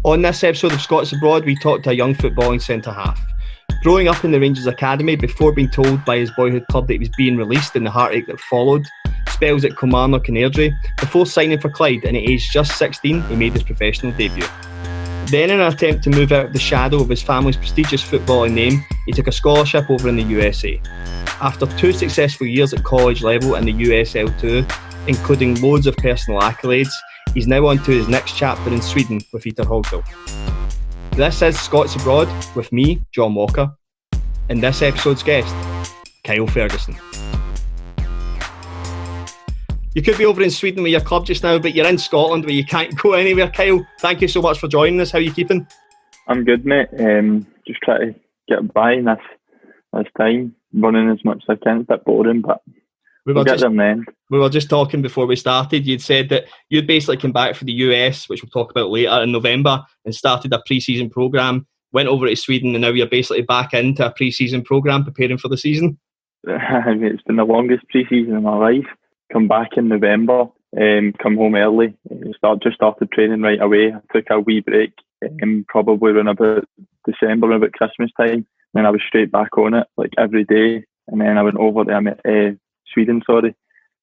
On this episode of Scots Abroad, we talked to a young footballing centre-half. Growing up in the Rangers Academy before being told by his boyhood club that he was being released and the heartache that followed, spells at Kilmarnock and Airdrie, before signing for Clyde, and at age just 16, he made his professional debut. Then, in an attempt to move out of the shadow of his family's prestigious footballing name, he took a scholarship over in the USA. After 2 successful years at college level in the USL2, including loads of personal accolades, he's now on to his next chapter in Sweden with Ytterhogdals. This is Scots Abroad with me, John Walker, and this episode's guest, Kyle Ferguson. You could be over in Sweden with your club just now, but you're in Scotland where you can't go anywhere. Kyle, thank you so much for joining us. How are you keeping? I'm good, mate. Just try to get by in this time, running as much as I can. It's a bit boring, but we'll get there in the end. We were just talking before we started. You'd said that you'd basically come back for the US, which we'll talk about later, in November, and started a pre-season programme, went over to Sweden, and now you're basically back into a pre-season programme preparing for the season. It's been the longest pre-season in my life. Come back in November, come home early, just started training right away. I took a wee break, probably around about December, around about Christmas time. Then I was straight back on it, like every day. And then I went over to Sweden,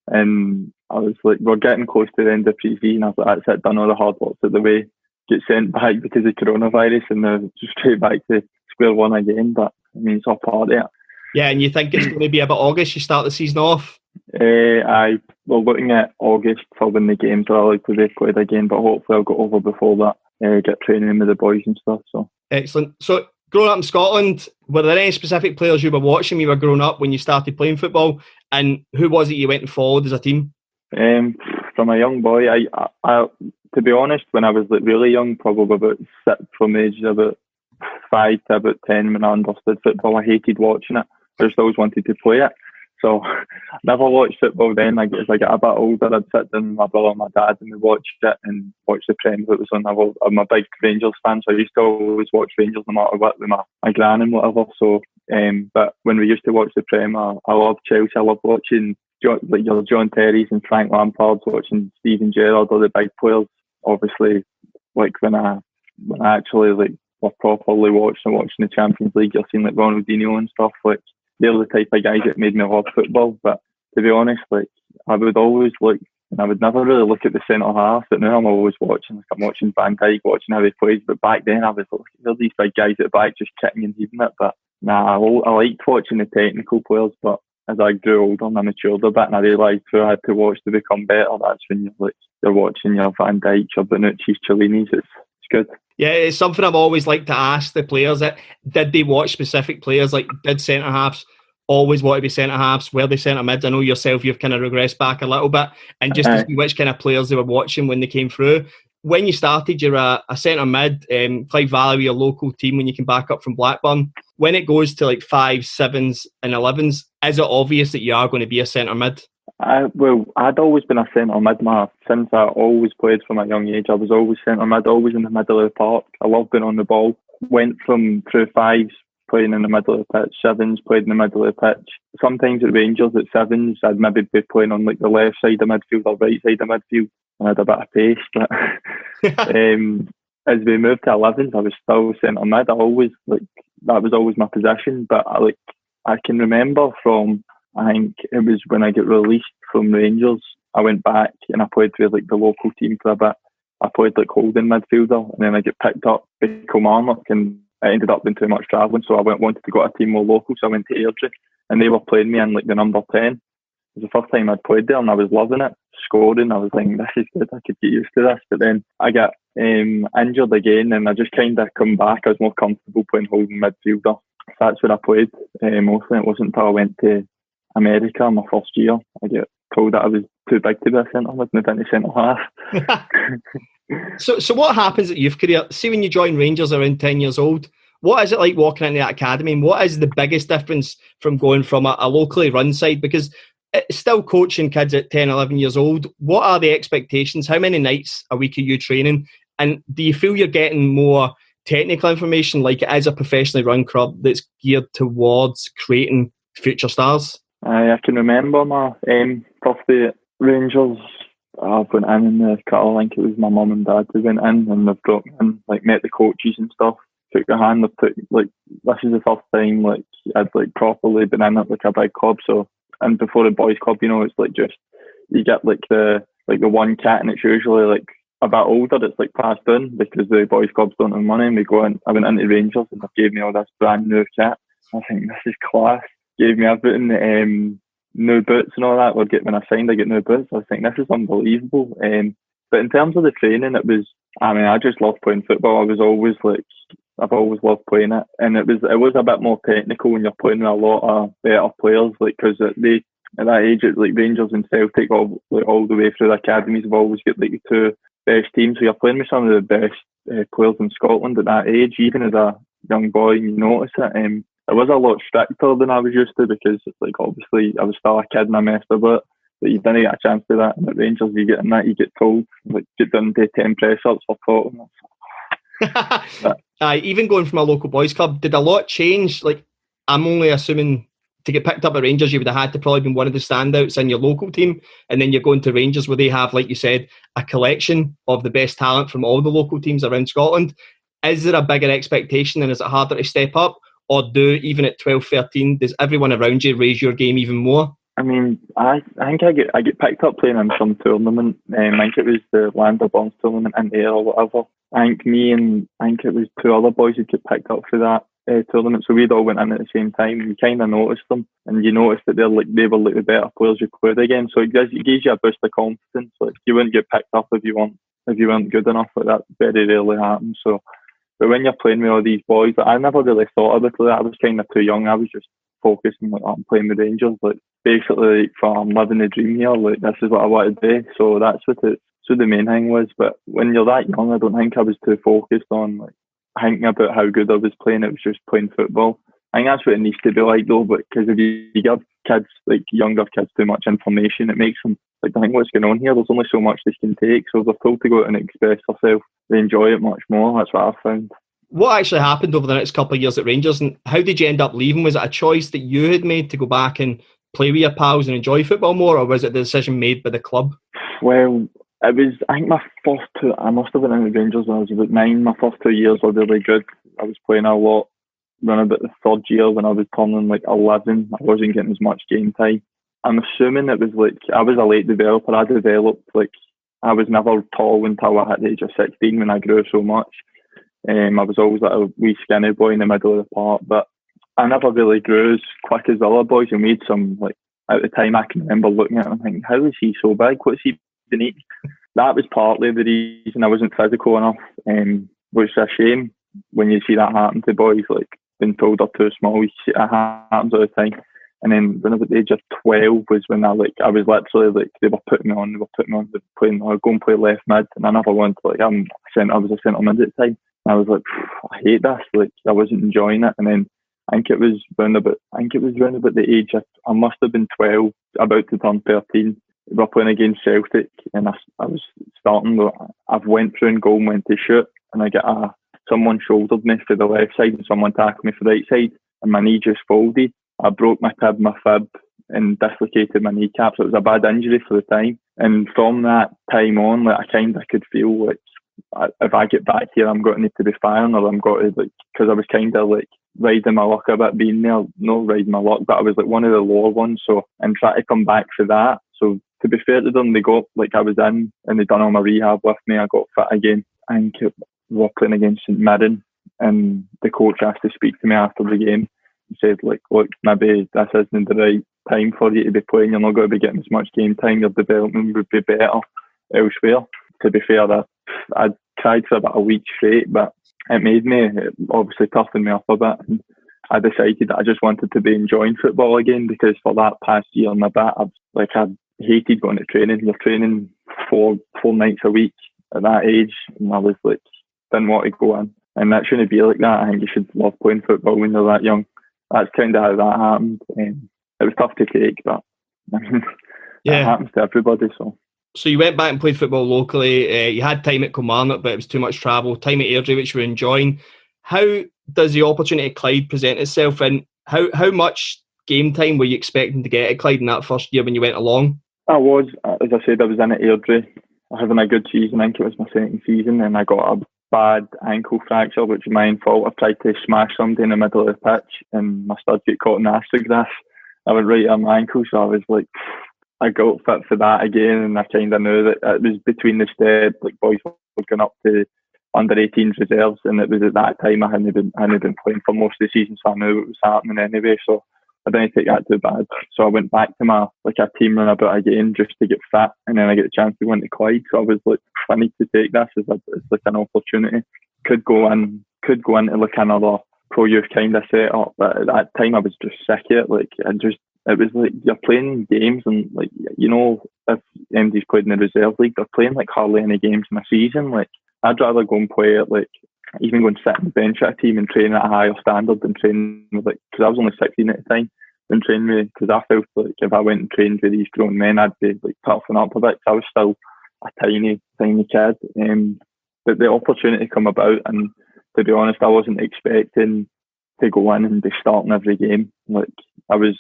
and I was like, we're getting close to the end of pre-season. I was like, that's it, done all the hard work out the way, get sent back because of coronavirus, and then just straight back to square one again. But I mean, it's all part of it. Yeah, and you think it's going to be about August you start the season off? We're looking at August for when the games are likely to be played again, but hopefully I'll get over before that, get training with the boys and stuff. So excellent. So growing up in Scotland, were there any specific players you were watching when you were growing up when you started playing football, and who was it you went and followed as a team? From a young boy, I to be honest, when I was like really young, probably about 6, from the age of about 5 to about 10, when I understood football, I hated watching it. I just always wanted to play it. So I never watched football then. As I got a bit older, I'd sit down with my brother and my dad and we watched it and watched the Prem that was on. I'm a big Rangers fan, so I used to always watch Rangers no matter what with my gran and whatever. So, but when we used to watch the Prem, I loved Chelsea. I loved watching your John Terry's and Frank Lampard's, watching Steven Gerrard, all the big players. Obviously, like when I actually like were properly watching the Champions League, you're seeing like Ronaldinho and stuff. Like, they're the type of guys that made me love football. But to be honest, like, I would always look, and I would never really look at the centre half, but now I'm always watching. Like, I'm watching Van Dijk, watching how he plays. But back then, I was like, there's these big guys at the back just kicking and heaving it. But I liked watching the technical players. But as I grew older and I matured a bit, and I realised who I had to watch to become better, that's when you're watching your Van Dijk, your Bonucci's, Cellini's. It's good. Yeah, it's something I've always liked to ask the players. That did they watch specific players? Like, did centre halves always want to be centre halves? Were they centre mids? I know yourself, you've kind of regressed back a little bit, and just to see which kind of players they were watching when they came through. When you started, you're a centre mid. Clyde Valley, your local team, when you came back up from Blackburn. When it goes to like 5s, 7s, and 11s, is it obvious that you are going to be a centre mid? I'd always been a centre mid, since I always played from a young age. I was always centre mid, always in the middle of the park. I loved being on the ball. Went through 5s, playing in the middle of the pitch, 7s, played in the middle of the pitch. Sometimes at Rangers at 7s, I'd maybe be playing on like the left side of midfield or right side of midfield, and I had a bit of pace. But as we moved to 11s, I was still centre mid. That was always my position. But I can remember from, I think it was when I got released from Rangers, I went back and I played with like the local team for a bit. I played like holding midfielder, and then I got picked up by Kilmarnock, and I ended up doing too much travelling, so I wanted to go to a team more local, so I went to Airdrie, and they were playing me in like the number 10. It was the first time I'd played there, and I was loving it, scoring. I was thinking, this is good, I could get used to this. But then I got injured again, and I just kind of come back. I was more comfortable playing holding midfielder. So that's where I played mostly. It wasn't until I went to America my first year, I got told that I was too big to be a centre mid, moved into centre half. So what happens at youth career? See, when you join Rangers around 10 years old, what is it like walking into that academy, and what is the biggest difference from going from a locally run side? Because it's still coaching kids at 10, 11 years old. What are the expectations? How many nights a week are you training? And do you feel you're getting more technical information like it is a professionally run club that's geared towards creating future stars? I can remember my first day at Rangers. I went in the car. I think it was my mum and dad who went in, and they've brought me in, like met the coaches and stuff. Took their hand. They took like this is the first time like I'd like properly been in at like a big club. So and before the boys club, it's like just you get like the one kit, and it's usually like a bit older. It's like passed in because the boys clubs don't have money. And we go in. I went into Rangers and they gave me all this brand new kit. I think this is class. Gave me everything. New boots and all that. When I signed, I get new boots. I was thinking, this is unbelievable. But in terms of the training, I just loved playing football. I've always loved playing it, and it was a bit more technical when you're playing with a lot of better players. Like because at that age, like Rangers and Celtic, all the way through the academies, have always got like the two best teams. So you're playing with some of the best players in Scotland at that age. Even as a young boy, you notice it. It was a lot stricter than I was used to because, like, obviously I was still a kid and I messed about, but you didn't get a chance to do that. And at Rangers, you get told, like, get done to 10 press-ups for Tottenham. Even going from a local boys club, did a lot change? Like, I'm only assuming to get picked up at Rangers, you would have had to probably been one of the standouts in your local team, and then you're going to Rangers where they have, like you said, a collection of the best talent from all the local teams around Scotland. Is there a bigger expectation and is it harder to step up? Or even at 12, 13, does everyone around you raise your game even more? I mean, I think I get picked up playing in some tournament. I think it was the Lander Burns tournament in there or whatever. I think it was two other boys who get picked up for that tournament. So we'd all went in at the same time. You kind of noticed them, and you noticed that they were like the better players you played against. So it gives you a boost of confidence. Like you wouldn't get picked up if you weren't good enough. Like that very rarely happens. So. But when you're playing with all these boys, I never really thought about it. I was kind of too young. I was just focusing like I'm playing with Rangers. Like basically, like, I'm living the dream here. Like this is what I want to do. So that's what the main thing was. But when you're that young, I don't think I was too focused on like thinking about how good I was playing. It was just playing football. I think that's what it needs to be like though. But because if you give kids, like younger kids, too much information, it makes them like I think what's going on here. There's only so much they can take. So if they're told to go out and express themselves, they enjoy it much more. That's what I've found. What actually happened over the next couple of years at Rangers, and how did you end up leaving? Was it a choice that you had made to go back and play with your pals and enjoy football more, or was it the decision made by the club? Well, it was. I think my first two. I must have been in the Rangers when I was about 9. My first 2 years were really good. I was playing a lot. Around about the third year when I was turning like 11, I wasn't getting as much game time. I'm assuming it was like I was a late developer. I developed like I was never tall until I hit the age of 16 when I grew so much. I was always like a wee skinny boy in the middle of the park, but I never really grew as quick as the other boys. And we had some like at the time I can remember looking at him and thinking, how is he so big? What's he been eating? That was partly the reason I wasn't physical enough, which is a shame when you see that happen to boys like being told they're too small. You see it happens all the time. And then when I was at the age of 12 was when I was literally like they were putting me on, playing. I would go and play left mid, and I never wanted to like I was a centre mid at the time. And I was like, I hate this. Like I wasn't enjoying it. And then I think it was round about the age of I must have been 12, about to turn 13. We were playing against Celtic, and I was starting. I went through and goal and went to shoot, and I got someone shouldered me for the left side, and someone tackled me for the right side, and my knee just folded. I broke my fib, and dislocated my kneecap. So it was a bad injury for the time. And from that time on, like I could feel like if I get back here, I'm going to need to be firing, or I'm going to like because I was kind of like riding my luck a bit being there. Not riding my luck, but I was like one of the lower ones. So and try to come back for that. So to be fair to them, they got like I was in and they done all my rehab with me. I got fit again. I think we were playing against St Mirren, and the coach asked to speak to me after the game. He said, like, look, maybe this isn't the right time for you to be playing. You're not going to be getting as much game time. Your development would be better elsewhere. To be fair, I tried for about a week straight, but it obviously toughened me up a bit. And I decided that I just wanted to be enjoying football again, because for that past year and a bit, I hated going to training. You're training four nights a week at that age, and I was like, didn't want to go in. And that shouldn't be like that. I think you should love playing football when you're that young. That's kind of how that happened. It was tough to take, but it happens to everybody. So you went back and played football locally. You had time at Kilmarnock, but it was too much travel. Time at Airdrie, which you were enjoying. How does the opportunity at Clyde present itself, and how much game time were you expecting to get at Clyde in that first year when you went along? I was, as I said, I was in at Airdrie, having a good season. I think it was my second season, and I got a bad ankle fracture, which is my own fault. I tried to smash somebody in the middle of the pitch, and my stud got caught in the astrograss. I went right on my ankle, so I was like, I got fit for that again, and I kind of knew that it was between the steps. Like, boys were going up to under 18s reserves, and it was at that time I hadn't been playing for most of the season, so I knew it was happening anyway. So I didn't take that too bad. So I went back to my a team run about again just to get fit, and then I get a chance to go into Clyde. So I was like, I need to take this as like an opportunity. Could go into like another pro youth kind of setup, but at that time I was just sick of it. Like, it was like you're playing games, and like, you know, if MD's played in the reserve league, they're playing like hardly any games in a season. Like, I'd rather go and play at, like, even go and sit on the bench at a team and train at a higher standard than train with, like, because I was only 16 at the time, than train with, because I felt like if I went and trained with these grown men, I'd be like toughening up a bit. I was still a tiny kid, but the opportunity come about, and to be honest, I wasn't expecting to go in and be starting every game. Like, I was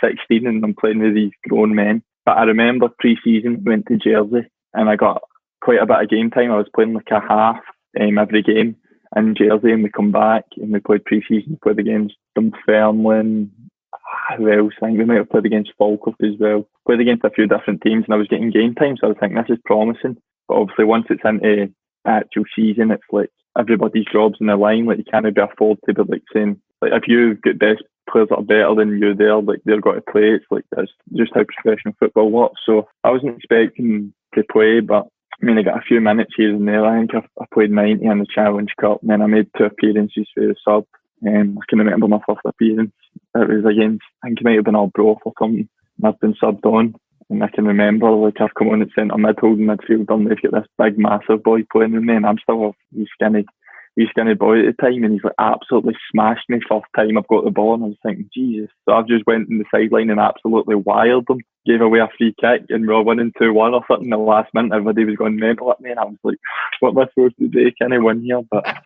16 and I'm playing with these grown men. But I remember pre-season, went to Jersey and I got quite a bit of game time. I was playing like a half every game in Jersey, and we come back and we played pre-season. We played against Dunfermline. Who else? I think we might have played against Falkirk as well. Played against a few different teams, and I was getting game time, so I was thinking this is promising. But obviously, once it's into actual season, it's like everybody's jobs in the line. Like, you can't be afford to be like saying, like, if you've got best players that are better than you there, like, they're got to play. It's like, that's just how professional football works. So I wasn't expecting to play, but I mean, I got a few minutes here and there. I think I played 90 in the Challenge Cup, and then I made 2 appearances for the sub. I can remember my first appearance. It was against, I think it might have been Arbroath or something, and I've been subbed on. And I can remember, like, I've come on at centre mid, holding midfield, and they've got this big, massive boy playing with me, and I'm still a wee skinny boy at the time, and he's like absolutely smashed me first time I've got the ball, and I was thinking, Jesus. So I've just went in the sideline and absolutely wired them, gave away a free kick, and we were winning 2-1 or something in the last minute. Everybody was going mental at me, and I was like, what am I supposed to do? Can I win here? But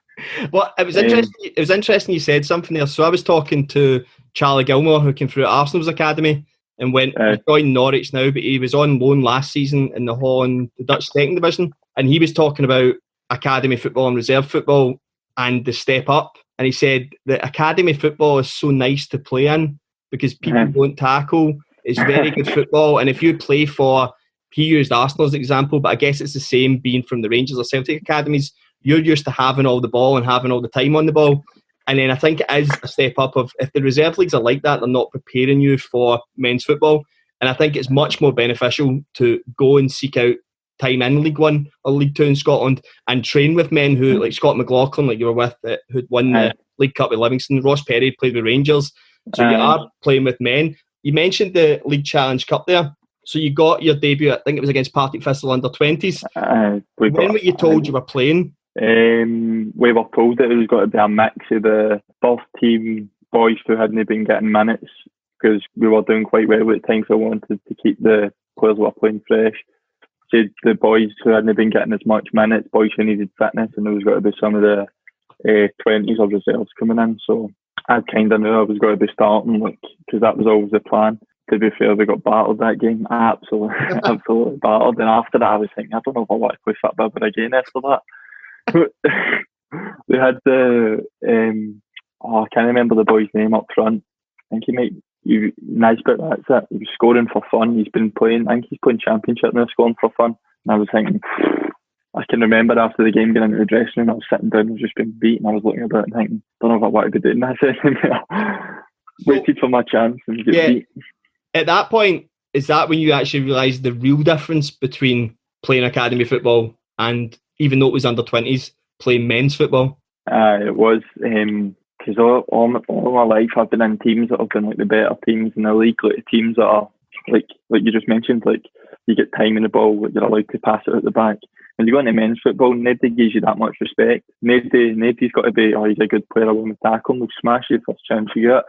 well, it was interesting. It was interesting you said something there. So I was talking to Charlie Gilmore, who came through at Arsenal's academy and went joined Norwich now, but he was on loan last season in the Dutch second division, and he was talking about academy football and reserve football and the step up. And he said that academy football is so nice to play in because people don't tackle. It's very good football, and if you play for, he used Arsenal as an example, but I guess it's the same being from the Rangers or Celtic academies. You're used to having all the ball and having all the time on the ball. And then I think it is a step up of, if the reserve leagues are like that, they're not preparing you for men's football. And I think it's much more beneficial to go and seek out time in League One or League Two in Scotland and train with men who, like Scott McLaughlin, like you were with, who'd won the League Cup with Livingston. Ross Perry played with Rangers. So you are playing with men. You mentioned the League Challenge Cup there. So you got your debut, I think it was against Partick Thistle under 20s. When were you told you were playing? We were told that it was got to be a mix of the first team boys who hadn't been getting minutes, because we were doing quite well at the time, so I wanted to keep the players who were playing fresh. So the boys who hadn't been getting as much minutes, boys who needed fitness, and there was got to be some of the 20s or reserves coming in. So I kind of knew I was going to be starting, like, because that was always the plan. To be fair, we got battered that game, absolutely battered. And after that, I was thinking, I don't know if I want to play football again after that. We had I can't remember the boy's name up front. I think Nisbet, that's it. He was scoring for fun. He's been playing, I think he's playing Championship now, scoring for fun. And I was thinking, I can remember after the game getting into the dressing room, I was sitting down and just been beaten. I was looking about and thinking, don't know if I want to be doing this anymore. Waited for my chance and get beat. At that point, is that when you actually realised the real difference between playing academy football and, even though it was under 20s, playing men's football? It was, because all my life I've been in teams that have been like the better teams in the league, like the teams that are like you just mentioned, like you get time in the ball, like you're allowed to pass it at the back. When you go into men's football, nobody gives you that much respect. Nobody's got to be, oh, he's a good player, I want to tackle him, they'll smash you first chance you get.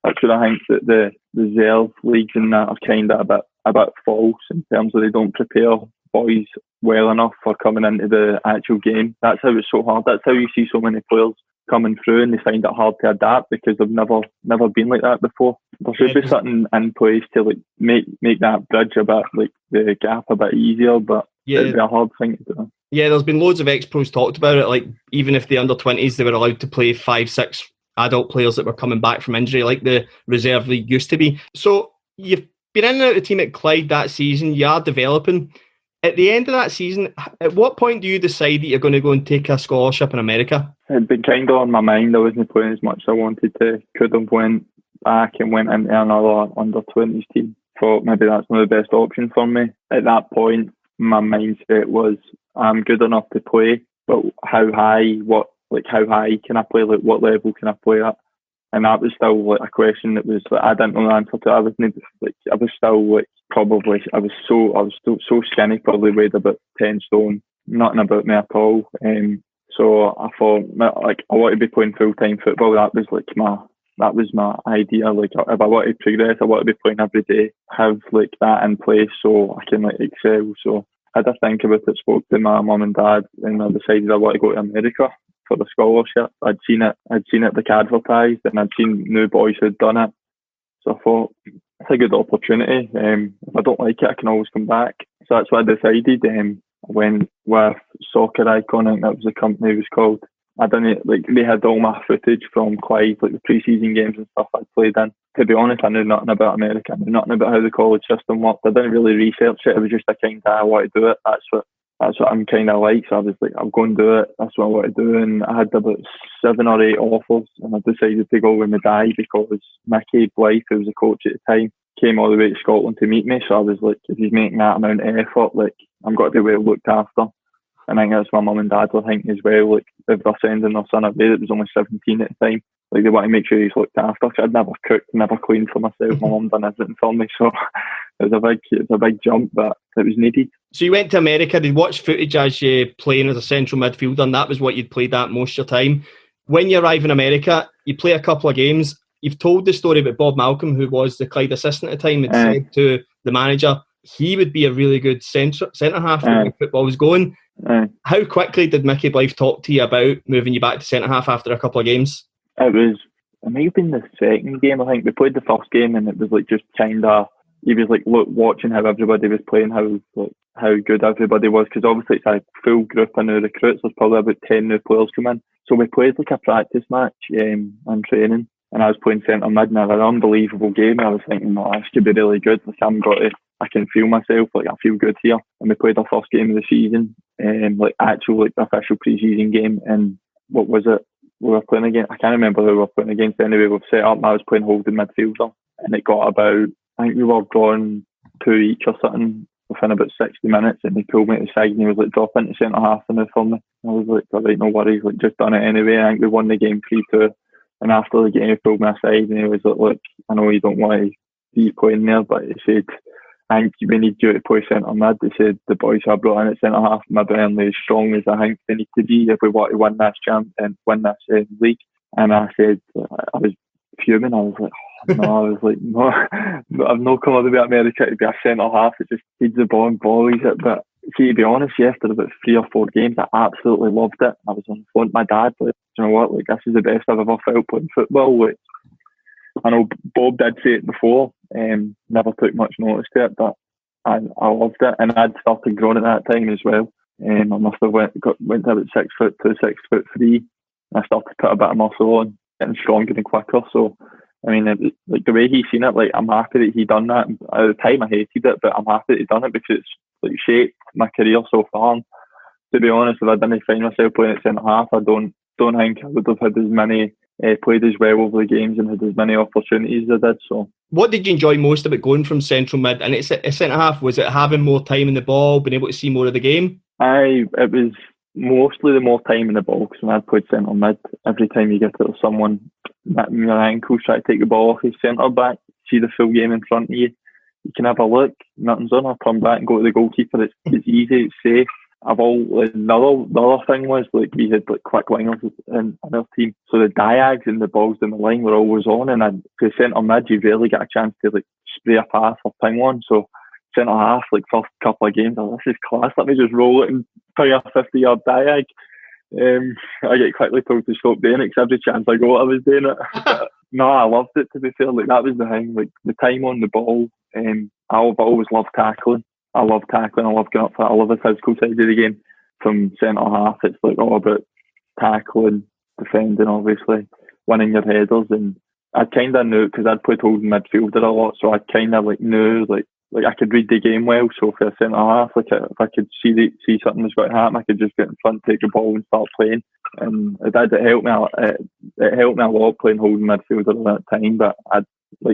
That's what I think, that the reserve leagues and that are kind of a bit false in terms of they don't prepare boys well enough for coming into the actual game. That's how it's so hard. That's how you see so many players coming through and they find it hard to adapt because they've never been like that before. There should be something in place to like make that bridge a bit, like the gap a bit easier, but it'd be a hard thing to do. Yeah, there's been loads of ex-pros talked about it, like even if the under-20s, they were allowed to play 5-6 adult players that were coming back from injury, like the reserve league used to be. So you've been in and out of the team at Clyde that season, you are developing. At the end of that season, at what point do you decide that you're going to go and take a scholarship in America? It'd been kind of on my mind. I wasn't playing as much as I wanted to. Could have went back and went into another under-20s team. Thought maybe that's not the best option for me. At that point, my mindset was, I'm good enough to play, but how high can I play? Like, what level can I play at? And that was still like a question that was like, I didn't know the answer to. I was still like, probably, I was so skinny, probably weighed about 10 stone, nothing about me at all. So I thought, like, I want to be playing full-time football. That was my idea. Like, if I want to progress, I want to be playing every day, have like that in place so I can like excel. So I had to think about it, spoke to my mum and dad, and I decided I want to go to America for the scholarship. I'd seen it like advertised, and I'd seen new boys who'd done it. So I thought, it's a good opportunity. If I don't like it, I can always come back. So that's what I decided. I went with Soccer Icon, I think that was the company it was called. I done it, like, they had all my footage from Clyde, like the pre-season games and stuff I'd played in. To be honest, I knew nothing about America. I knew nothing about how the college system worked. I didn't really research it. It was just a kind of, I want to do it. That's what I'm kind of like. So I was like, I'll go and do it. That's what I want to do. And I had about 7 or 8 offers, and I decided to go with Medaille because Mickey Blythe, who was the coach at the time, came all the way to Scotland to meet me. So I was like, if he's making that amount of effort, like, I'm got to be well looked after. And I think that's what my mum and dad were thinking as well. Like, if they're sending their son away that was only 17 at the time, like, they want to make sure he's looked after. Cause I'd never cooked, never cleaned for myself. My mum done everything for me, so it was a big jump, but it was needed. So you went to America. Did watch footage as you playing as a central midfielder, and that was what you'd played at most of your time. When you arrive in America, you play a couple of games. You've told the story about Bob Malcolm, who was the Clyde assistant at the time, and said to the manager he would be a really good centre half when football was going. How quickly did Mickey Blythe talk to you about moving you back to centre half after a couple of games? It may have been the second game. I think we played the first game, and it was like just kind of, he was like watching how everybody was playing, how good everybody was, because obviously it's a full group of new recruits. There's probably about 10 new players come in. So we played like a practice match and training, and I was playing centre mid, and I had an unbelievable game. I was thinking, this could be really good. Like, I can feel myself, like, I feel good here. And we played our first game of the season, like official pre-season game. And what was it we were playing against? I can't remember who we were playing against. Anyway, we've set up, and I was playing holding midfielder, and it got about, I think we were drawn 2 each or something within about 60 minutes, and he pulled me to the side and he was like, drop into centre half and for me. I was like, all right, no worries, like, just done it anyway. I think we won the game 3-2. And after the game, he pulled me aside and he was like, look, I know you don't want to be playing there, but he said, I think we need you to play centre mid. He said the boys who I brought in at centre half maybe aren't as strong as I think they need to be if we want to win this win this league. And I said, I was fuming. I was like, no, I've not come all the way to America to be a centre half. It just feeds the ball and volleys it. But see, to be honest, after about 3 or 4 games, I absolutely loved it. I was on the phone with my dad, like, you know what, like, this is the best I've ever felt playing football. Like, I know Bob did say it before, never took much notice to it, but I loved it, and I'd started growing at that time as well. I must have went to about 6'2", 6'3". I started to put a bit of muscle on, getting stronger and quicker. So, I mean, like, the way he seen it, like, I'm happy that he done that. At the time, I hated it, but I'm happy that he done it because it's like shaped my career so far. And to be honest, if I didn't find myself playing at centre half, I don't think I would have had as many. Played as well over the games and had as many opportunities as I did. So, what did you enjoy most about going from central mid and it's a centre half? Was it having more time in the ball, being able to see more of the game? It was mostly the more time in the ball, because when I played centre mid, every time you get to someone that your ankles try to take the ball off his centre back, see the full game in front of you. You can have a look, nothing's on, I'll turn back and go to the goalkeeper. It's easy, it's safe. The other thing was, like, we had like quick wingers in our team, so the diags and the balls in the line were always on, and to centre mid you rarely get a chance to like spray a pass or ping one. So centre half, like, first couple of games, this is class, let me just roll it and ping a 50-yard diag. I get quickly told to stop doing it because every chance I got I was doing it. But, no, I loved it, to be fair. Like, that was the thing, like the time on the ball. I've always loved tackling. I love tackling. I love getting up for it. I love the physical side of the game. From centre half, it's like all about tackling, defending, obviously, winning your headers. And I kind of knew, because I'd played holding midfielder a lot, so I kind of like knew like I could read the game well. So for a centre half, like if I could see something was going to happen, I could just get in front, take the ball, and start playing. And it did. It helped me. It helped me a lot playing holding midfielder at that time. But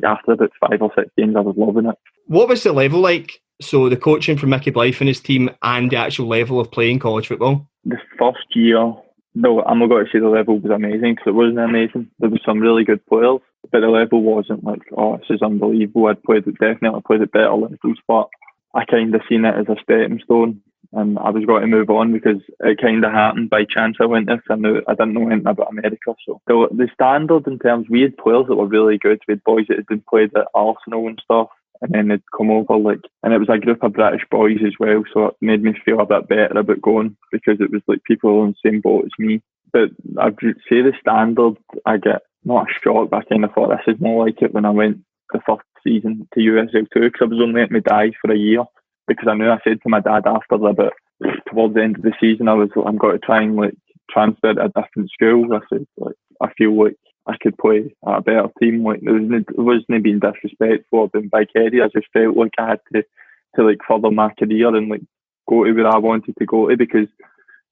after about 5 or 6 games, I was loving it. What was the level like? So the coaching from Mickey Blythe and his team, and the actual level of playing college football? The first year, no, I'm not going to say the level was amazing, because it wasn't amazing. There was some really good players, but the level wasn't like, oh, this is unbelievable. Definitely played at better levels, but I kind of seen it as a stepping stone, and I was going to move on because it kind of happened by chance. I went there because I didn't know anything about America. So the standard in terms, we had players that were really good. We had boys that had been played at Arsenal and stuff. And then they'd come over, and it was a group of British boys as well, so it made me feel a bit better about going, because it was like people on the same boat as me. But I'd say the standard, I get not a shock, but I kind of thought this is more like it when I went the first season to USL2, because I was only at Medaille for a year, because I said to my dad after about towards the end of the season, I'm going to try and transfer to a different school. I said, I feel like I could play at a better team. It wasn't being disrespectful or being big-headed. I just felt like I had to further my career and go to where I wanted to go to, because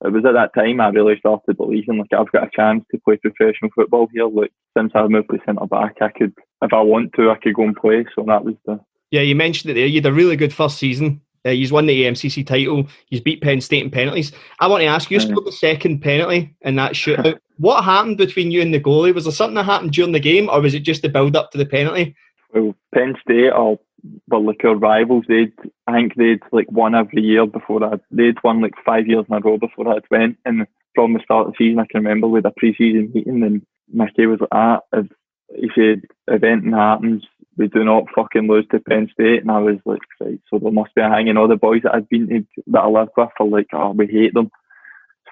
it was at that time I really started believing I've got a chance to play professional football here. Since I moved to centre back, I could, if I want to, I could go and play. So that was the... Yeah, you mentioned it there. You had a really good first season. You've won the AMCC title. You've beat Penn State in penalties. I want to ask you, scored the second penalty in that shootout. What happened between you and the goalie? Was there something that happened during the game, or was it just the build-up to the penalty? Well, Penn State were our rivals. I think they'd won every year before that. They'd won 5 years in a row before that went. And from the start of the season, I can remember we had a pre-season meeting, and Mickey was if he said, if anything happens, we do not fucking lose to Penn State. And I was right, so there must be a hanging. All the boys that I'd been that I lived with are we hate them.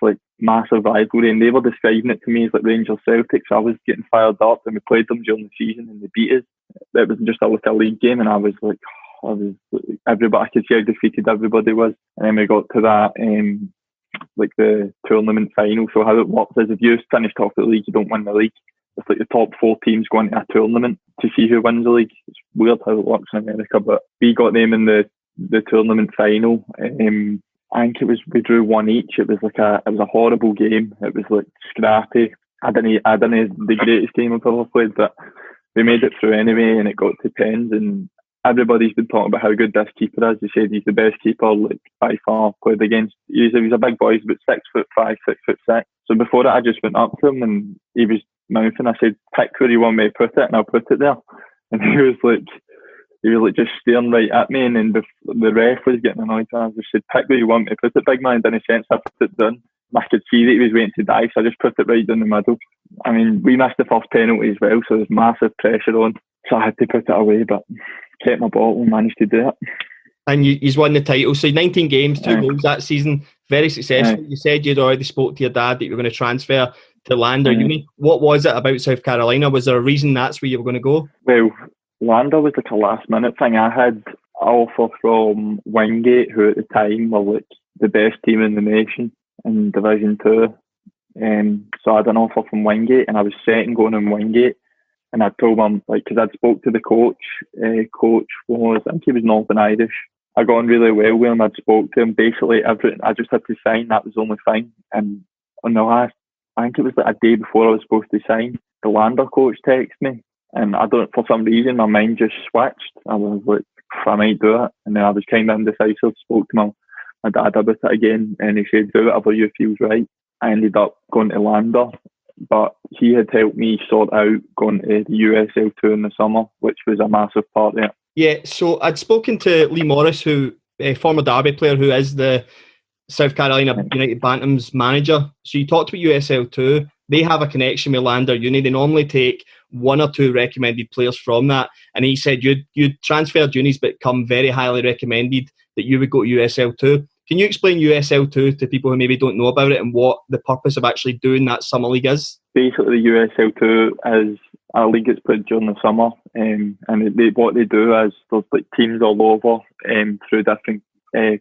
It's massive rivalry, and they were describing it to me as Rangers Celtic. So I was getting fired up, and we played them during the season, and they beat us. It was just a league game, and I was everybody. I could see how defeated everybody was. And then we got to that the tournament final. So how it works is, if you finish top of the league, you don't win the league. It's the top 4 teams going to a tournament to see who wins the league. It's weird how it works in America, but we got them in the tournament final. I think we drew 1 each. It was a horrible game. It was scrappy. I didn't the greatest game I've ever played, but we made it through anyway, and it got to pens, and everybody's been talking about how good this keeper is. They said he's the best keeper by far played against. He's a big boy. He's about 6'5", 6'6". So before that, I just went up to him, and he was mouthing. I said, "Pick where you want me to put it, and I'll put it there." And he was just staring right at me, and then the ref was getting annoyed. And I just said, "Pick where you want me to put it, big man." In a sense, I put it down. I could see that he was waiting to die, so I just put it right down the middle. I mean, we missed the first penalty as well, so there's massive pressure on. So I had to put it away, but kept my ball and managed to do it. And you've won the title. So 19 games, 2 goals that season. Very successful. You said you'd already spoke to your dad that you were going to transfer to Lander Uni. What was it about South Carolina? Was there a reason that's where you were going to go? Well, Lander was a last minute thing. I had an offer from Wingate, who at the time were the best team in the nation in Division 2. So I had an offer from Wingate, and I was set on going in Wingate. And I told him, because I'd spoke to the coach. Coach was, I think he was Northern Irish. I got on really well with him. I'd spoke to him. Basically, everything. I just had to sign. That was the only thing. And on the last, I think it was a day before I was supposed to sign, the Lander coach texted me. And for some reason, my mind just switched. I was like, I might do it. And then I was kind of indecisive. Spoke to my dad about it again, and he said, do whatever you feel's right. I ended up going to Lander, but he had helped me sort out going to the USL2 in the summer, which was a massive part of it. Yeah, so I'd spoken to Lee Morris, who a former Derby player, who is the South Carolina United Bantams manager. So you talked about USL2. They have a connection with Lander Uni. They normally take 1 or 2 recommended players from that. And he said you'd transferred unis, but come very highly recommended that you would go to USL2. Can you explain USL2 to people who maybe don't know about it and what the purpose of actually doing that summer league is? Basically, the USL2 is a league that's played during the summer, and what they do is there's like teams all over through different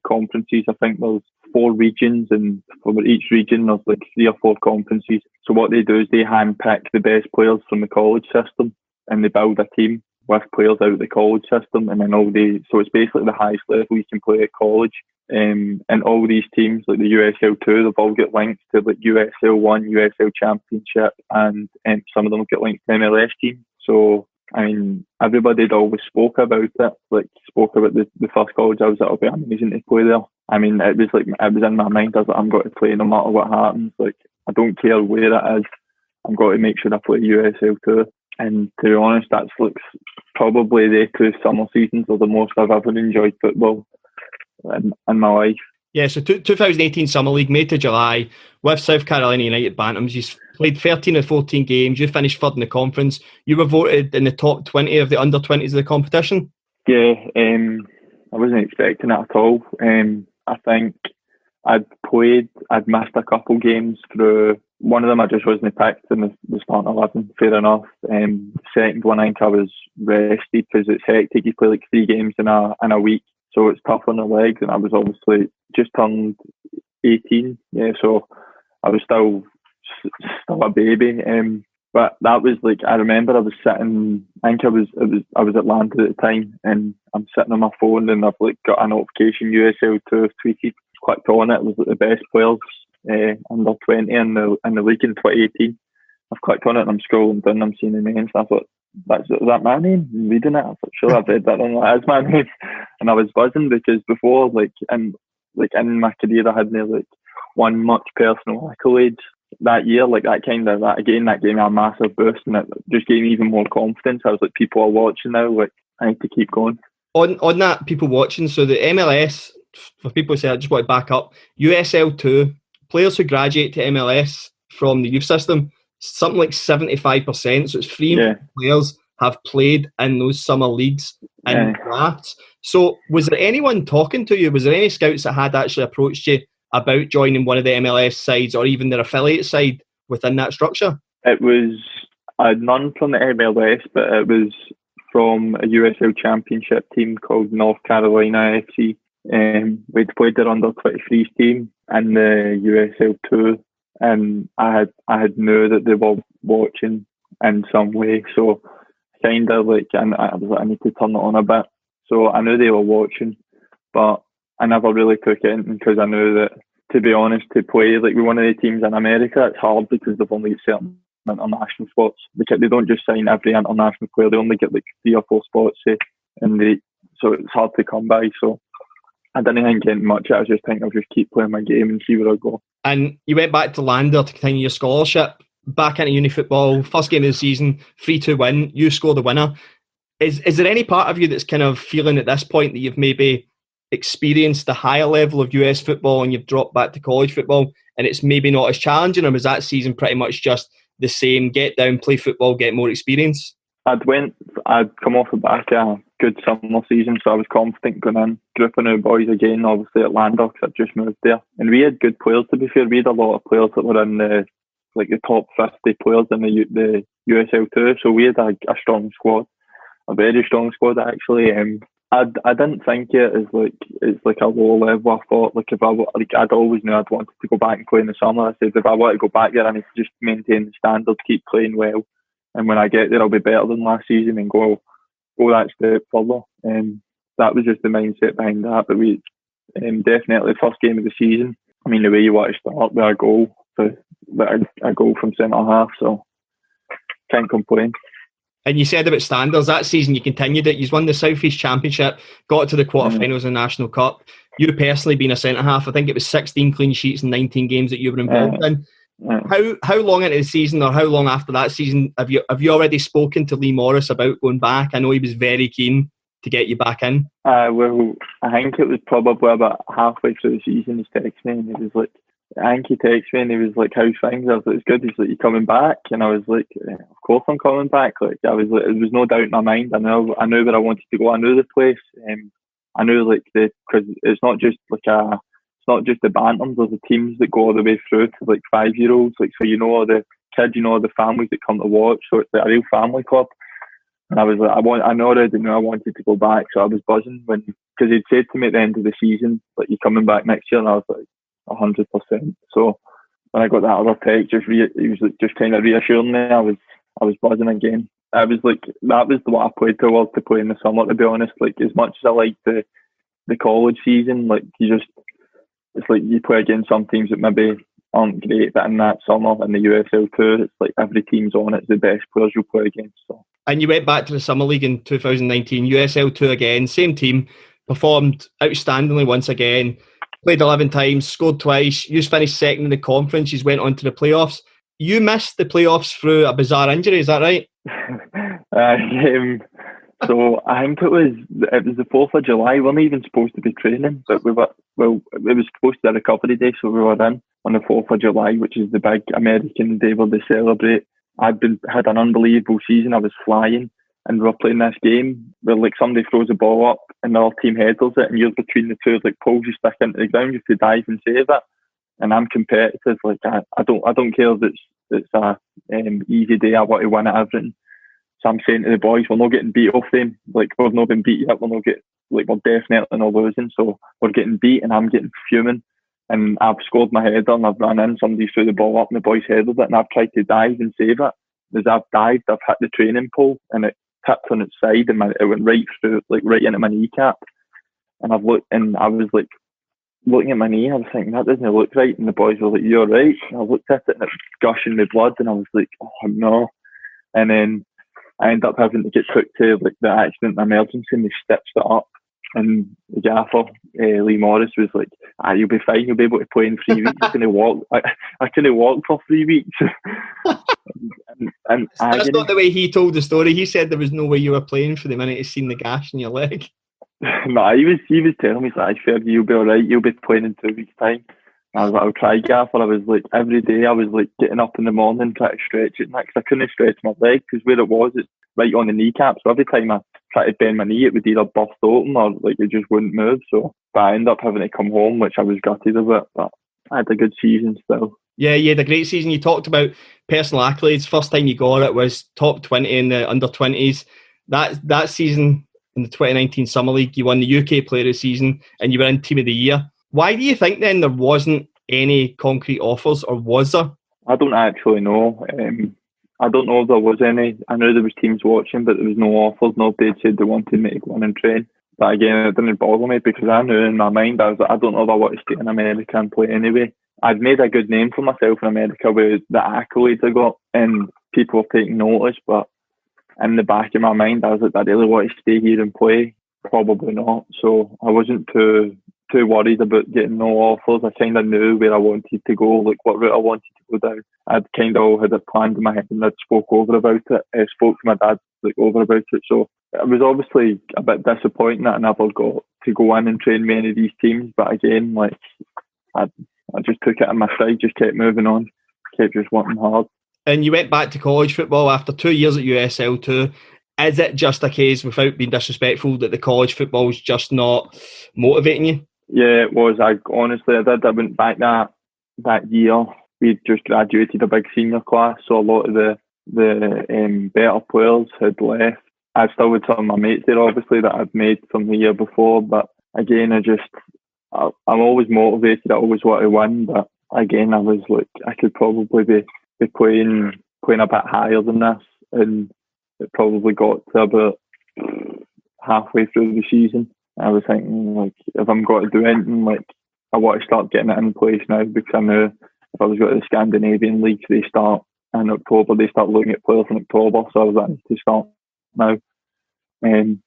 conferences. I think there's 4 regions, and for each region there's like 3 or 4 conferences. So what they do is they handpick the best players from the college system, and they build a team with players out of the college system, and then so it's basically the highest level you can play at college. And all these teams, like the USL2, they've all got links to like USL1, USL Championship, and some of them get linked to MLS teams. So, I mean, everybody had always spoke about it, like spoke about the first college I was at. It'll be amazing to play there. I mean, it was in my mind. I was like, I'm going to play no matter what happens. Like, I don't care where it is. I'm going to make sure I play USL2. And to be honest, that's like probably the 2 summer seasons are the most I've ever enjoyed football in my life. Yeah, so 2018 Summer League, May to July, with South Carolina United Bantams. You played 13 of 14 games. You finished third in the conference. You were voted in the top 20 of the under-20s of the competition. Yeah, I wasn't expecting it at all. I think I'd missed a couple games through. One of them I just wasn't picked in the starting 11, fair enough. Second one, I think I was rested because it's hectic. You play like 3 games in a week. So it's tough on the legs, and I was obviously just turned 18, yeah. So I was still a baby. But that was like, I remember I was sitting. I think I was at London at the time, and I'm sitting on my phone, and I've like got a notification USL2 tweeted. Clicked on it. It was like the best players under 20 in the league in 2018. I've clicked on it, and I'm scrolling down. I'm seeing the names, and I thought, is that my name? I'm reading it. I thought, sure, I've read that wrong. That is my name. And I was buzzing because before, in my career, I hadn't like won much personal accolades that year. Like that gave me a massive boost, and it just gave me even more confidence. I was like, people are watching now. Like, I need to keep going. On that, people watching. So the MLS, for people who say, I just want to back up, USL2 players who graduate to MLS from the youth system, something like 75%. So it's 3 players have played in those summer leagues and drafts. So was there anyone talking to you? Was there any scouts that had actually approached you about joining one of the MLS sides or even their affiliate side within that structure? It was none from the MLS, but it was from a USL Championship team called North Carolina FC. We'd played their under 23s team in the USL2, and I had knew that they were watching in some way, so kind of like I was like, I need to turn it on a bit. So I knew they were watching, but I never really took it in because I knew that, to be honest, to play like with one of the teams in America, it's hard because they've only got certain international spots. They don't just sign every international player. They only get like 3 or 4 spots, so it's hard to come by. So I didn't think anything much. I was just thinking I'll just keep playing my game and see where I go. And you went back to Lander to continue your scholarship, back into uni football, first game of the season, 3-2 win, you score the winner. Is there any part of you that's kind of feeling at this point that you've maybe experienced the higher level of US football and you've dropped back to college football and it's maybe not as challenging, or was that season pretty much just the same, get down, play football, get more experience? I'd come off the back of a good summer season, so I was confident going in. Group of new boys again, obviously at Lander, because I'd just moved there. And we had good players, to be fair. We had a lot of players that were in the top 50 players in the USL2, so we had a strong squad, a very strong squad actually. I didn't think it as it's like a low level. I thought I'd always knew I'd wanted to go back and play in the summer. I said if I want to go back there, I need to just maintain the standards, keep playing well, and when I get there, I'll be better than last season and go that step further. That was just the mindset behind that. But we definitely first game of the season. I mean, the way you want to start with a goal from centre half, so can't complain. And you said about standards, that season you continued it. You won the South East Championship, got to the quarterfinals of the National Cup. You personally being a centre half, I think it was 16 clean sheets in 19 games that you were involved in. How long into the season, or how long after that season, have you already spoken to Lee Morris about going back? I know he was very keen to get you back in. Well, I think it was probably about halfway through the season he texted me and he was like, I think he texted me and he was like, how's things? I was like, it's good. He's like, you coming back? And I was like, of course I'm coming back. Like, I was like, there was no doubt in my mind. I knew where I wanted to go. I knew the place. I knew because it's not just like it's not just the Bantams. There's the teams that go all the way through to like 5-year-olds. Like, so all the kids, all the families that come to watch. So it's like a real family club. And I was like, I already knew I wanted to go back, so I was buzzing because he'd said to me at the end of the season, like, "You coming back next year?" And I was like, 100%. So when I got that other text, he was like, just kind of reassuring me. I was buzzing again. I was like, that was what I played towards to play in the summer. To be honest, like, as much as I liked the college season, like, it's like you play against some teams that maybe aren't great, but in that summer in the USL Tour, it's like every team's on it. It's the best players you'll play against. So. And you went back to the Summer League in 2019, USL 2 again, same team, performed outstandingly once again, played 11 times, scored twice. You finished second in the conference. You went on to the playoffs. You missed the playoffs through a bizarre injury, is that right? So I think it was the 4th of July. We weren't even supposed to be training, but it was supposed to be a recovery day, so we were in on the 4th of July, which is the big American day where they celebrate. Had an unbelievable season. I was flying, and we were playing this game where, like, somebody throws a ball up and the other team headers it, and you're between the two, like, poles you stick into the ground. You have to dive and save it. And I'm competitive. Like, I don't care if it's a easy day. I want to win at everything. So I'm saying to the boys, we're not getting beat off them. Like, we've not been beat yet. We're definitely not losing. So we're getting beat, and I'm getting fuming. And I've scored my header, and I've run in. Somebody threw the ball up, and the boys headed it, and I've tried to dive and save it. As I've dived, I've hit the training pole, and it tipped on its side, and it went right through, like, right into my kneecap. And I've looked, and I was like looking at my knee. I was thinking, that doesn't look right. And the boys were like, "You're right." And I looked at it, and it's gushing with blood, and I was like, "Oh no!" And then I ended up having to get took to, like, the accident and emergency, and they stitched it up. And the gaffer, Lee Morris, was like, "You'll be fine. You'll be able to play in 3 weeks." I couldn't walk. I couldn't walk for 3 weeks. and That's not the way he told the story. He said there was no way you were playing for the minute he seen the gash in your leg. No, he was telling me, "I swear you'll be all right. You'll be playing in 2 weeks' time." I was like, "I'll try, gaffer." I was like, every day I was like getting up in the morning trying to stretch it, because I couldn't stretch my leg, because where it was, it's right on the kneecap. So every time I tried to bend my knee, it would either burst open or, like, it just wouldn't move. So, but I ended up having to come home, which I was gutted of it. But I had a good season still. Yeah, you had a great season. You talked about personal accolades. First time you got it was top 20 in the under-20s. That season in the 2019 Summer League, you won the UK Player of the Season, and you were in Team of the Year. Why do you think then there wasn't any concrete offers, or was there? I don't actually know. I don't know if there was any. I know there was teams watching, but there was no offers. Nobody had said they wanted me to go in and train. But again, it didn't bother me, because I knew in my mind, I was like, I don't know if I want to stay in America and play anyway. I'd made a good name for myself in America with the accolades I got, and people were taking notice. But in the back of my mind, I was like, I really want to stay here and play. Probably not. So I wasn't too worried about getting no offers. I kind of knew where I wanted to go, like what route I wanted to go down. I'd kind of had it planned in my head, and I'd spoke to my dad, like, over about it. So it was obviously a bit disappointing that I never got to go in and train many of these teams. But again, like, I just took it in my stride, just kept moving on, kept just working hard. And you went back to college football after 2 years at USL 2. Is it just a case, without being disrespectful, that the college football is just not motivating you? Yeah, it was. I went back that year. We'd just graduated a big senior class, so a lot of the better players had left. I still had some of my mates there, obviously, that I'd made from the year before. But again, I'm always motivated. I always want to win. But again, I was like, I could probably be playing a bit higher than this, and it probably got to about halfway through the season. I was thinking, like, if I'm going to do anything, like, I want to start getting it in place now, because I know if I was going to the Scandinavian leagues, they start in October. They start looking at players in October, so I was like, to start now, and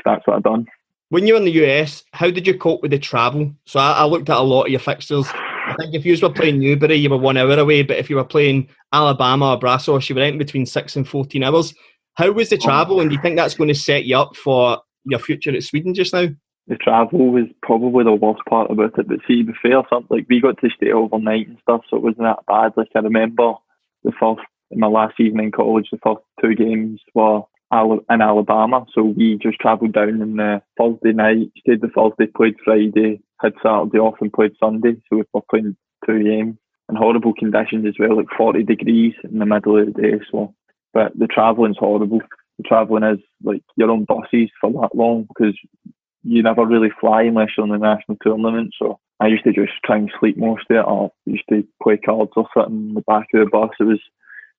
that's what I've done. When you were in the US, how did you cope with the travel? So I looked at a lot of your fixtures. I think if you were playing Newbury, you were 1 hour away, but if you were playing Alabama or Brazos, you were in between 6 and 14 hours. How was the travel, and do you think that's going to set you up for your future at Sweden just now? The travel was probably the worst part about it, but see, to be fair, like, we got to stay overnight and stuff, so it wasn't that bad. Like, I remember in my last season in college, the first 2 games were in Alabama. So we just travelled down on the Thursday night, stayed the Thursday, played Friday, had Saturday off and played Sunday. So we were playing 2 games in horrible conditions as well, like 40 degrees in the middle of the day. So, but the travelling's horrible. The travelling is like you're on buses for that long because you never really fly unless you're on the national tournament. So I used to just try and sleep most of it, or used to play cards or sit in the back of the bus. It was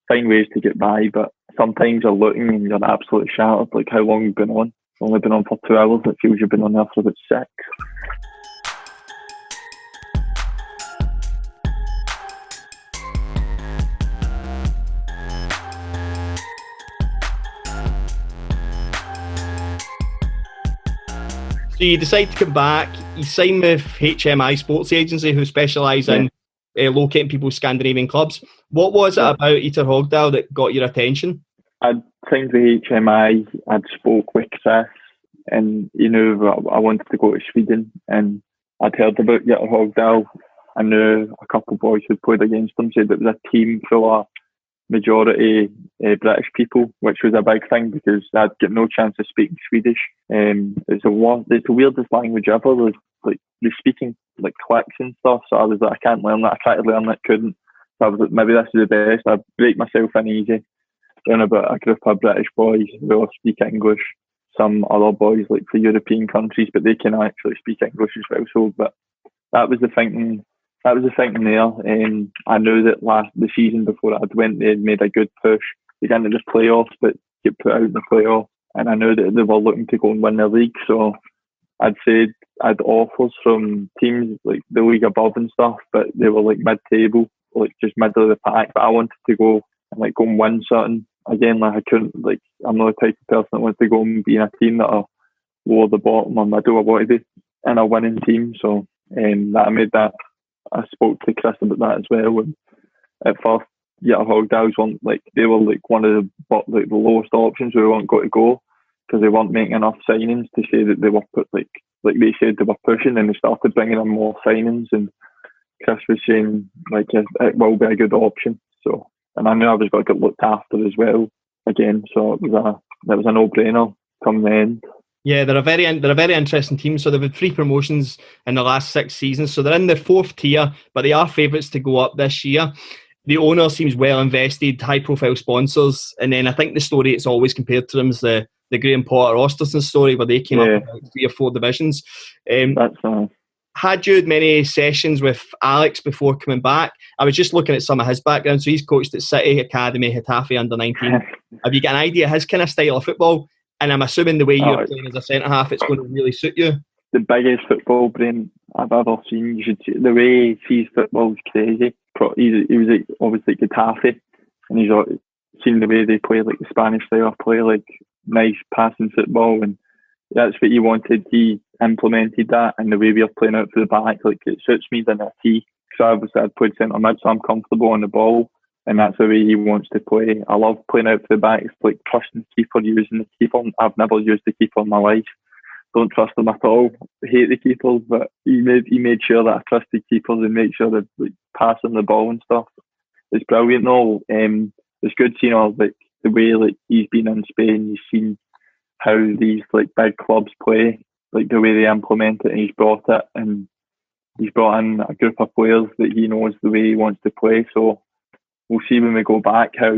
find ways to get by, but sometimes you're looking and you're absolutely shattered. Like, how long you've been on? You've only been on for 2 hours. It feels you've been on there for about 6. So you decide to come back. You sign with HMI Sports Agency, who specialise in locating people's Scandinavian clubs. What was it about Ytterhogdals that got your attention? I'd signed with HMI. I'd spoke with Chris, and you know I wanted to go to Sweden, and I'd heard about Ytterhogdals. I knew a couple of boys who played against them said it was a team full of majority British people, which was a big thing because I'd get no chance of speaking Swedish. It's the weirdest language ever. Like the speaking like clicks and stuff. So I was like, I can't learn that. I tried to learn it, couldn't. So I was like, maybe this is the best. I'd break myself in easy. Then about a group of British boys who all speak English. Some other boys like for European countries, but they can actually speak English as well. So, but that was the thinking. That was the thinking there. I knew that the season before I'd went, they'd made a good push. They didn't just playoffs, but get put out in the playoff. And I knew that they were looking to go and win the league. So I'd said I'd offers from teams like the league above and stuff, but they were like mid-table, like just middle of the pack. But I wanted to go and win something. Again, like I couldn't, like I'm not the type of person that wants to go and be in a team that are lower the bottom or middle. I wanted to be in a winning team. So that I made that. I spoke to Chris about that as well. And at first, Ytterhogdals weren't they were one of the lowest options we weren't going to go because they weren't making enough signings to say that they were they said they were pushing, and they started bringing in more signings. And Chris was saying it will be a good option. So, and I knew I was going to get looked after as well again. So it was a no-brainer come the end. Yeah, they're a very interesting team. So they've had 3 promotions in the last 6 seasons. So they're in the 4th tier, but they are favourites to go up this year. The owner seems well invested, high-profile sponsors, and then I think the story it's always compared to them is the Graham Potter Ostersson story, where they came up in about 3 or 4 divisions. Had you had many sessions with Alex before coming back? I was just looking at some of his background. So he's coached at City Academy, Getafe under 19. Have you got an idea of his kind of style of football? And I'm assuming the way you're playing as a centre half, it's going to really suit you. The biggest football brain I've ever seen. You should see the way he sees football is crazy. He was obviously at Getafe, and he's seen the way they play, like the Spanish style of play, like nice passing football, and that's what he wanted. He implemented that, and the way we are playing out for the back, like it suits me than a T. Because obviously I'd played centre mid, so I'm comfortable on the ball. And that's the way he wants to play. I love playing out for the back. It's like trusting the keeper, using the keeper. I've never used the keeper in my life. Don't trust them at all. I hate the keepers, but he made sure that I trusted keepers and made sure that passing the ball and stuff. It's brilliant. No, it's good seeing all the way he's been in Spain. He's seen how these big clubs play, the way they implement it, and he's brought it, and he's brought in a group of players that he knows the way he wants to play. So we'll see when we go back how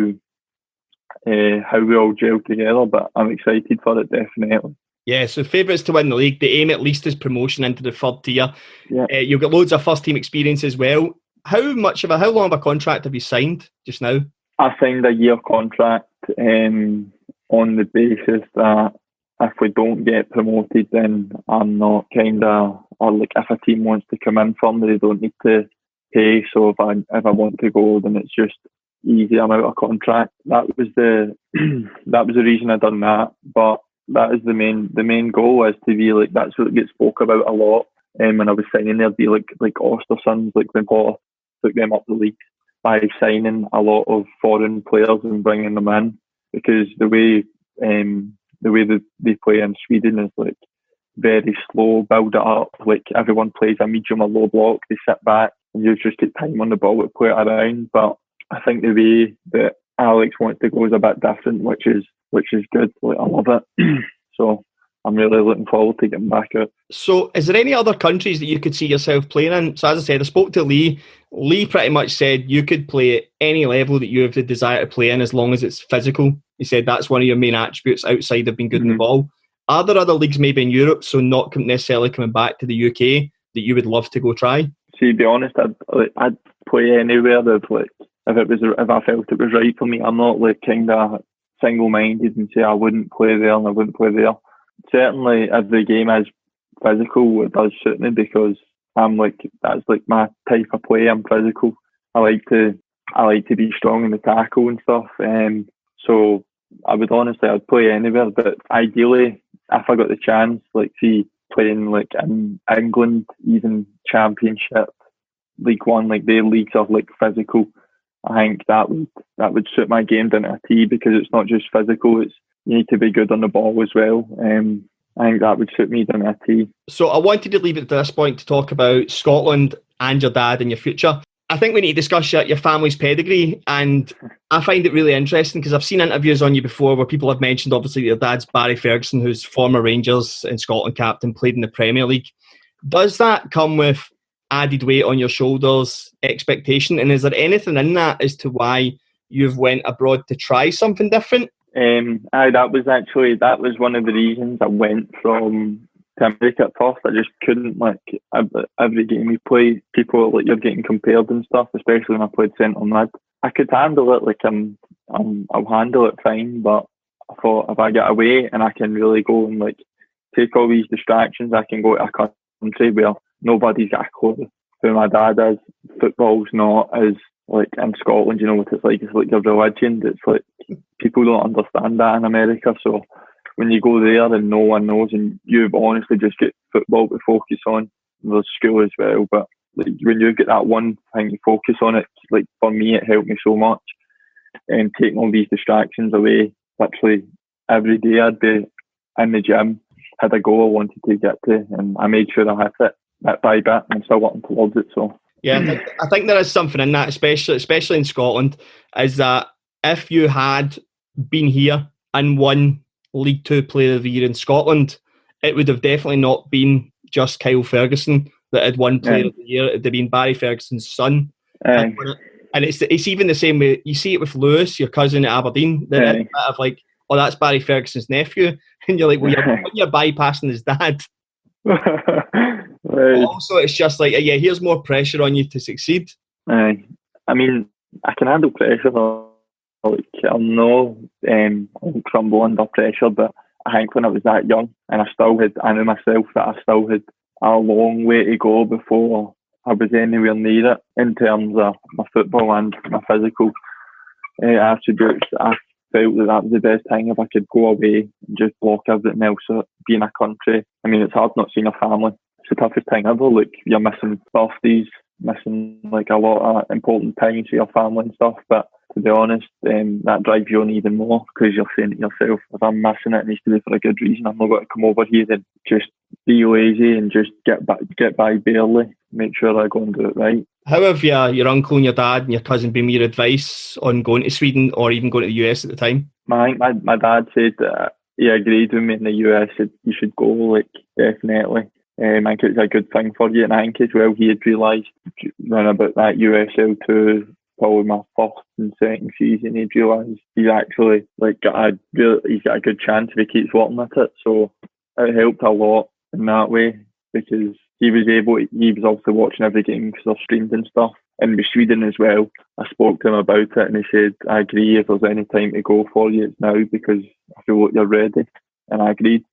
we all gel together, but I'm excited for it, definitely. Yeah, so favourites to win the league. They aim at least as promotion into the 3rd tier. Yeah. You'll get loads of first team experience as well. How long of a contract have you signed just now? I signed a year contract on the basis that if we don't get promoted, then I'm not if a team wants to come in for me, they don't need to pay. So if I want to go, then it's just easy. I'm out of contract. That was the reason I done that. But that is the main goal is to be that's what gets spoke about a lot. When I was signing, there'd be like Ostersons, when Potter took them up the league by signing a lot of foreign players and bringing them in, because the way that they play in Sweden is very slow, build it up. Everyone plays a medium or low block. They sit back and you just get time on the ball to play it around. But I think the way that Alex wants to go is a bit different, which is good. Like, I love it. So I'm really looking forward to getting back out. So is there any other countries that you could see yourself playing in? So as I said, I spoke to Lee. Lee pretty much said you could play at any level that you have the desire to play in as long as it's physical. He said that's one of your main attributes outside of being good in the ball. Are there other leagues maybe in Europe, so not necessarily coming back to the UK, that you would love to go try? See, to be honest, I'd play anywhere if I felt it was right for me. I'm not like kind of single-minded and say I wouldn't play there and I wouldn't play there. Certainly, if the game is physical, it does suit me because that's like my type of play. I'm physical. I like to be strong in the tackle and stuff. So I would honestly, I'd play anywhere. But ideally, if I got the chance, like see playing like in England, even Championship, League One, like their leagues are like physical. I think that would suit my game down to a T because it's not just physical. You need to be good on the ball as well. I think that would suit me down to a T. So I wanted to leave it at this point to talk about Scotland and your dad and your future. I think we need to discuss your family's pedigree, and I find it really interesting because I've seen interviews on you before where people have mentioned obviously your dad's Barry Ferguson, who's former Rangers and Scotland captain, played in the Premier League. Does that come with added weight on your shoulders, expectation, and is there anything in that as to why you've went abroad to try something different? That was one of the reasons I went from to America at first. I just couldn't, like, every game we play, people like you're getting compared and stuff, especially when I played centre mid. I could handle it, like I'll handle it fine, but I thought if I get away and I can really go and like take all these distractions, I can go to a country where nobody's got a clue who my dad is. Football's not as like in Scotland, you know what it's like your religion. It's like people don't understand that in America. So when you go there and no one knows and you've honestly just got football to focus on, there's school as well, but like when you get that one thing to focus on, it like for me it helped me so much. And taking all these distractions away, literally every day I'd be in the gym, had a goal I wanted to get to, and I made sure I hit it bit by bit, and I'm still working towards it. So yeah, I think there is something in that, especially in Scotland, is that if you had been here and won League Two Player of the Year in Scotland, it would have definitely not been just Kyle Ferguson that had won Player of the Year. It would have been Barry Ferguson's son. And it's even the same way, you see it with Lewis, your cousin at Aberdeen, that of like, oh, that's Barry Ferguson's nephew. And you're like, well, you're bypassing his dad. Right. Also, it's just like, yeah, here's more pressure on you to succeed. I mean, I can handle pressure. Like, I'll crumble under pressure, but I think when I was that young and I knew myself that I still had a long way to go before I was anywhere near it in terms of my football and my physical attributes. I felt that was the best thing if I could go away and just block everything else up, be in a country. I mean, it's hard not seeing a family. It's the toughest thing ever. Like, you're missing birthdays, missing like a lot of important times for your family and stuff. But to be honest, that drives you on even more because you're saying to yourself, if I'm missing it, it needs to be for a good reason. I'm not going to come over here and just be lazy and just get by barely. Make sure I go and do it right. How have your uncle and your dad and your cousin been with your advice on going to Sweden or even going to the US at the time? My dad said he agreed with me in the US that you should go, like, definitely. I think it's a good thing for you, and I think as well he had realised when about that USL 2, probably my first and second season, he'd realised he's actually like he's got a good chance if he keeps working at it. So it helped a lot in that way because he was also watching every game because they're streamed and stuff. And with Sweden as well, I spoke to him about it and he said, I agree, if there's any time to go for you, it's now because I feel like you're ready. And I agreed.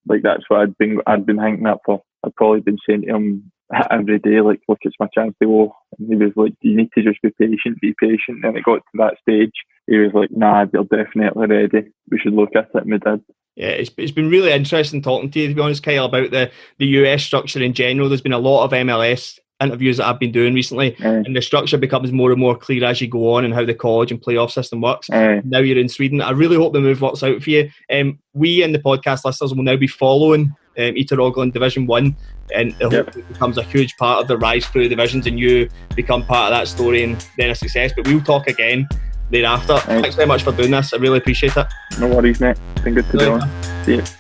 Like, that's what I'd been thinking that for. I'd probably been saying to him every day, like, look, it's my chance to go. And he was like, you need to just be patient. And it got to that stage, he was like, nah, you're definitely ready. We should look at it, and we did. Yeah, it's been really interesting talking to you, to be honest, Kyle, about the US structure in general. There's been a lot of MLS interviews that I've been doing recently, and the structure becomes more and more clear as you go on and how the college and playoff system works. Now you're in Sweden. I really hope the move works out for you. We in the podcast listeners will now be following Ytterhogdals Division 1, and I hope it becomes a huge part of the rise through divisions and you become part of that story and then a success. But we'll talk again thereafter. Thanks very much for doing this. I really appreciate it. No worries, mate. It's been good to be on. See you.